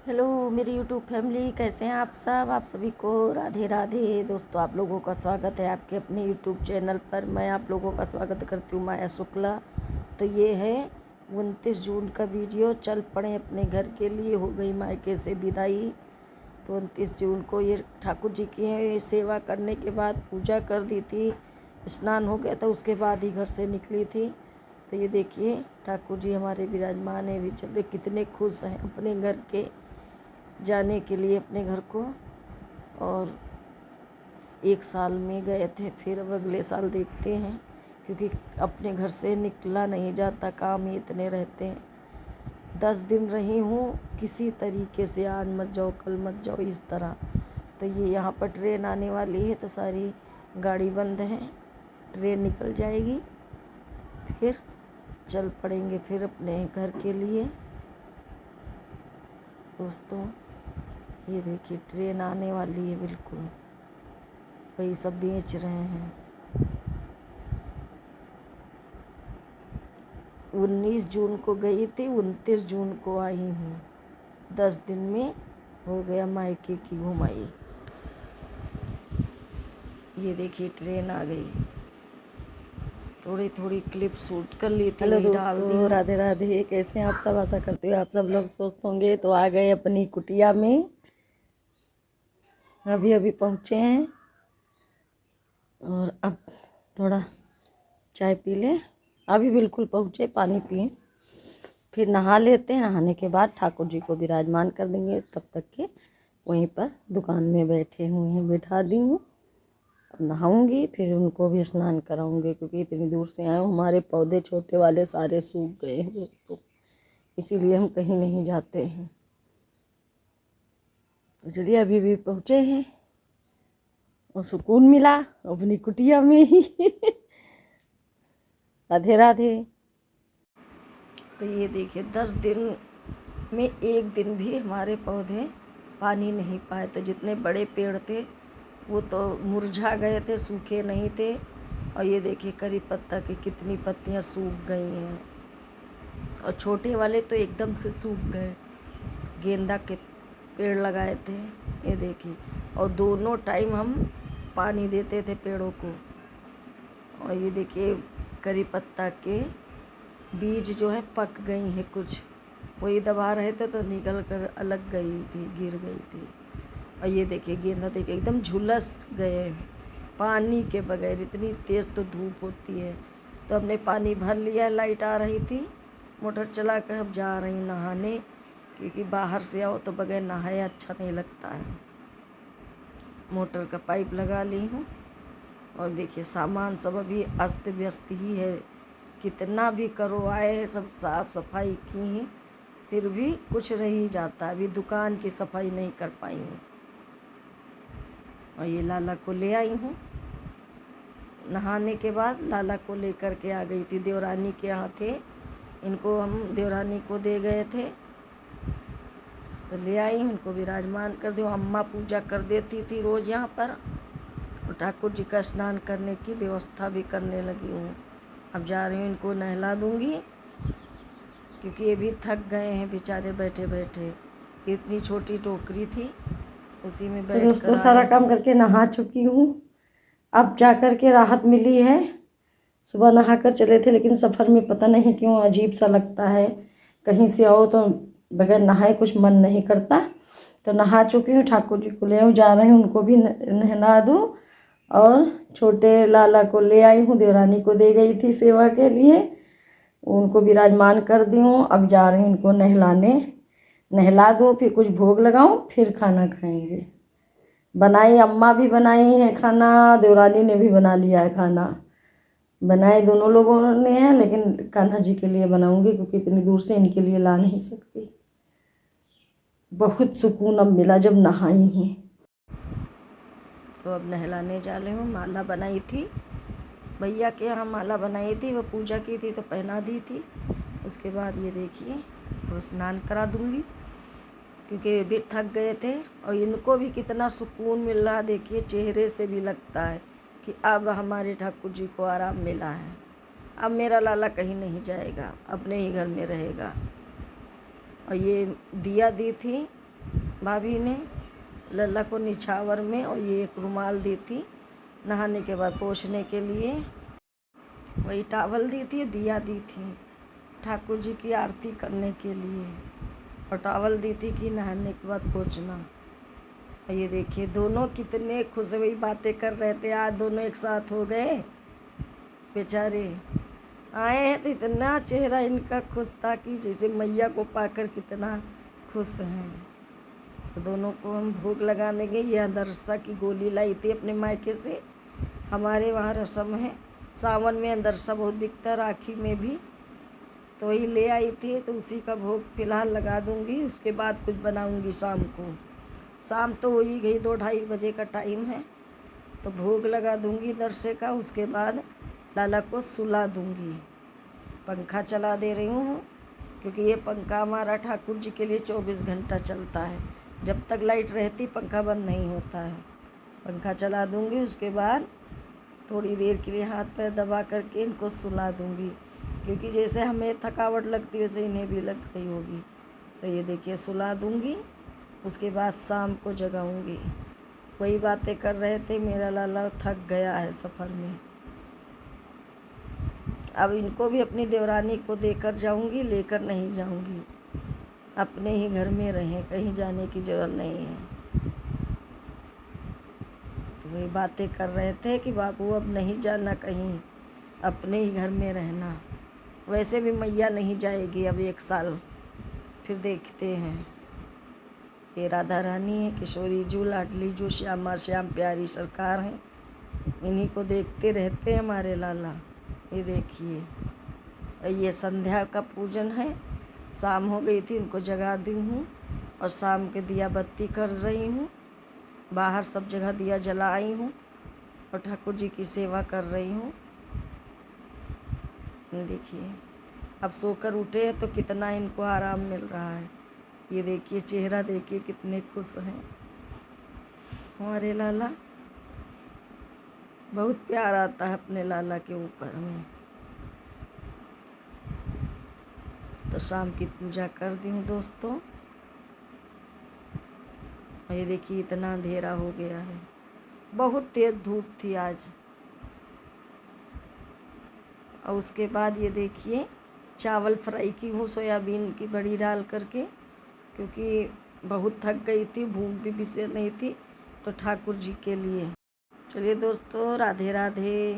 Hello मेरी YouTube family, कैसे हैं आप सब। आप सभी को राधे राधे। दोस्तों, आप लोगों का स्वागत है आपके अपने यूट्यूब चैनल पर। मैं आप लोगों का स्वागत करती हूँ, माया शुक्ला। तो ये है 29 जून का वीडियो। चल पड़े अपने घर के लिए, हो गई मायके से विदाई। तो 29 जून को ये ठाकुर जी की सेवा करने के बाद पूजा कर दी थी, स्नान हो गया था, उसके बाद ही घर से निकली थी। तो ये देखिए ठाकुर जी हमारे विराजमान है, भी चल कितने खुश हैं अपने घर के जाने के लिए, अपने घर को। और एक साल में गए थे, फिर अब अगले साल देखते हैं, क्योंकि अपने घर से निकला नहीं जाता, काम ही इतने रहते हैं। 10 दिन रही हूँ किसी तरीके से, आज मत जाओ कल मत जाओ इस तरह। तो ये यहाँ पर ट्रेन आने वाली है, तो सारी गाड़ी बंद है, ट्रेन निकल जाएगी, फिर चल पड़ेंगे फिर अपने घर के लिए। दोस्तों ये देखिए ट्रेन आने वाली है, बिल्कुल वही सब बेच रहे हैं। 19 जून को गई थी, 29 जून को आई हूँ। 10 दिन में हो गया मायके की घुमाई। ये देखिए ट्रेन आ गई, थोड़ी थोड़ी क्लिप शूट कर ली थी। हेलो दोस्तों, राधे राधे। कैसे हैं आप सब। आशा करती हूँ आप सब लोग स्वस्थ होंगे। तो आ गए अपनी कुटिया में, अभी अभी पहुँचे हैं, और अब थोड़ा चाय पी लें। अभी बिल्कुल पहुँचे, पानी पिए, फिर नहा लेते हैं। नहाने के बाद ठाकुर जी को विराजमान कर देंगे। तब तक के वहीं पर दुकान में बैठे हुए हैं, बैठा दी हूँ। अब नहाऊंगी, फिर उनको भी स्नान कराऊंगी, क्योंकि इतनी दूर से आए। हमारे पौधे छोटे वाले सारे सूख गए हैं, तो इसीलिए हम कहीं नहीं जाते हैं। तो चलिए, अभी भी पहुँचे हैं और सुकून मिला अपनी कुटिया में ही। राधे राधे। तो ये देखिए 10 दिन में एक दिन भी हमारे पौधे पानी नहीं पाए। तो जितने बड़े पेड़ थे वो तो मुरझा गए थे, सूखे नहीं थे। और ये देखिए करी पत्ता की कितनी पत्तियां सूख गई हैं, और छोटे वाले तो एकदम से सूख गए। गेंदा के पेड़ लगाए थे, ये देखिए, और दोनों टाइम हम पानी देते थे पेड़ों को। और ये देखिए करी पत्ता के बीज जो है पक गई हैं, कुछ वही दबा रहे थे तो निकल कर अलग गई थी, गिर गई थी। और ये देखिए गेंदा देखिए एकदम झुलस गए पानी के बगैर। इतनी तेज़ तो धूप होती है। तो हमने पानी भर लिया, लाइट आ रही थी, मोटर चला कर अब जा रही हूँ नहाने, क्योंकि बाहर से आओ तो बगैर नहाए अच्छा नहीं लगता है। मोटर का पाइप लगा ली हूँ, और देखिए सामान सब अभी अस्त व्यस्त ही है। कितना भी करो, आए हैं सब साफ सफाई की हैं, फिर भी कुछ रह ही जाता। अभी दुकान की सफाई नहीं कर पाई हूँ। और ये लाला को ले आई हूँ, नहाने के बाद लाला को लेकर के आ गई थी। देवरानी के यहाँ थे, इनको हम देवरानी को दे गए थे, तो ले आई, उनको विराजमान कर दी। अम्मा पूजा कर देती थी रोज़ यहाँ पर, और ठाकुर जी का स्नान करने की व्यवस्था भी करने लगी हूँ। अब जा रही हूँ, इनको नहला दूँगी, क्योंकि ये भी थक गए हैं बेचारे बैठे बैठे। इतनी छोटी टोकरी थी, उसी में बैठ कर दोस्तों सारा काम करके नहा चुकी हूँ। अब जा कर के राहत मिली है। सुबह नहा कर चले थे, लेकिन सफ़र में पता नहीं क्यों अजीब सा लगता है। कहीं से आओ तो बगैर नहाए कुछ मन नहीं करता। तो नहा चुकी हूँ, ठाकुर जी को ले आऊँ, जा रही हूँ उनको भी नहला दूँ। और छोटे लाला को ले आई हूँ, देवरानी को दे गई थी सेवा के लिए, उनको विराजमान कर दी हूँ। अब जा रही हूँ उनको नहलाने, नहला दूँ, फिर कुछ भोग लगाऊँ, फिर खाना खाएंगे। बनाई, अम्मा भी बनाई है खाना, देवरानी ने भी बना लिया है खाना। बनाए दोनों लोगों ने है, लेकिन कान्हा जी के लिए बनाऊंगी, क्योंकि इतनी दूर से इनके लिए ला नहीं सकती। बहुत सुकून अब मिला जब नहाई हूँ। तो अब नहलाने जा रही हूँ। माला बनाई थी भैया के यहाँ, माला बनाई थी, वो पूजा की थी तो पहना दी थी। उसके बाद ये देखिए वो स्नान करा दूँगी, क्योंकि ये भी थक गए थे। और इनको भी कितना सुकून मिल रहा, देखिए चेहरे से भी लगता है कि अब हमारे ठाकुर जी को आराम मिला है। अब मेरा लाला कहीं नहीं जाएगा, अपने ही घर में रहेगा। और ये दिया दी थी भाभी ने लल्ला को निछावर में और ये एक रुमाल दी थी नहाने के बाद पोंछने के लिए, वही टावल दी थी, दिया दी थी ठाकुर जी की आरती करने के लिए, और टावल दी थी कि नहाने के बाद पोंछना। और ये देखिए दोनों कितने खुश हुई बातें कर रहे थे, आज दोनों एक साथ हो गए। बेचारे आए हैं तो इतना चेहरा इनका खुश था कि जैसे मैया को पाकर कितना खुश हैं। तो दोनों को हम भोग लगाने गए। यह अंदरसा की गोली लाई थी अपने मायके से। हमारे वहाँ रस्म है, सावन में अंदरसा बहुत बिकता, राखी में भी, तो वही ले आई थी। तो उसी का भोग फिलहाल लगा दूंगी, उसके बाद कुछ बनाऊंगी शाम को। शाम तो हो ही गई, 2-2:30 बजे का टाइम है, तो भोग लगा दूंगी दरसे का। उसके बाद लाला को सुला दूंगी। पंखा चला दे रही हूँ क्योंकि ये पंखा हमारा ठाकुर जी के लिए 24 घंटा चलता है। जब तक लाइट रहती पंखा बंद नहीं होता है। पंखा चला दूंगी, उसके बाद थोड़ी देर के लिए हाथ पैर दबा करके इनको सुला दूंगी, क्योंकि जैसे हमें थकावट लगती है वैसे इन्हें भी लग रही होगी। तो ये देखिए सुला दूंगी, उसके बाद शाम को जगाऊंगी। वही बातें कर रहे थे, मेरा लाला थक गया है सफ़र में। अब इनको भी अपनी देवरानी को देकर जाऊंगी, लेकर नहीं जाऊंगी। अपने ही घर में रहें, कहीं जाने की ज़रूरत नहीं है। तो वही बातें कर रहे थे कि बाबू अब नहीं जाना कहीं, अपने ही घर में रहना। वैसे भी मैया नहीं जाएगी अब 1 साल, फिर देखते हैं। ये राधा रानी है, किशोरी जू, लाडली जू, श्यामा श्याम प्यारी सरकार हैं। इन्हीं को देखते रहते हैं हमारे लाला। ये देखिए ये संध्या का पूजन है। शाम हो गई थी, उनको जगा दी हूँ और शाम के दिया बत्ती कर रही हूँ। बाहर सब जगह दिया जलाई हूँ और ठाकुर जी की सेवा कर रही हूँ। देखिए अब सोकर उठे हैं तो कितना इनको आराम मिल रहा है। ये देखिए चेहरा देखिए कितने खुश हैं हमारे लाला। बहुत प्यार आता है अपने लाला के ऊपर में। तो शाम की पूजा कर दी हूँ दोस्तों। ये देखिए इतना अंधेरा हो गया है, बहुत तेज धूप थी आज। और उसके बाद ये देखिए चावल फ्राई की हूँ सोयाबीन की बड़ी डाल करके, क्योंकि बहुत थक गई थी, भूख भी विशेष नहीं थी, तो ठाकुर जी के लिए। चलिए दोस्तों, राधे राधे।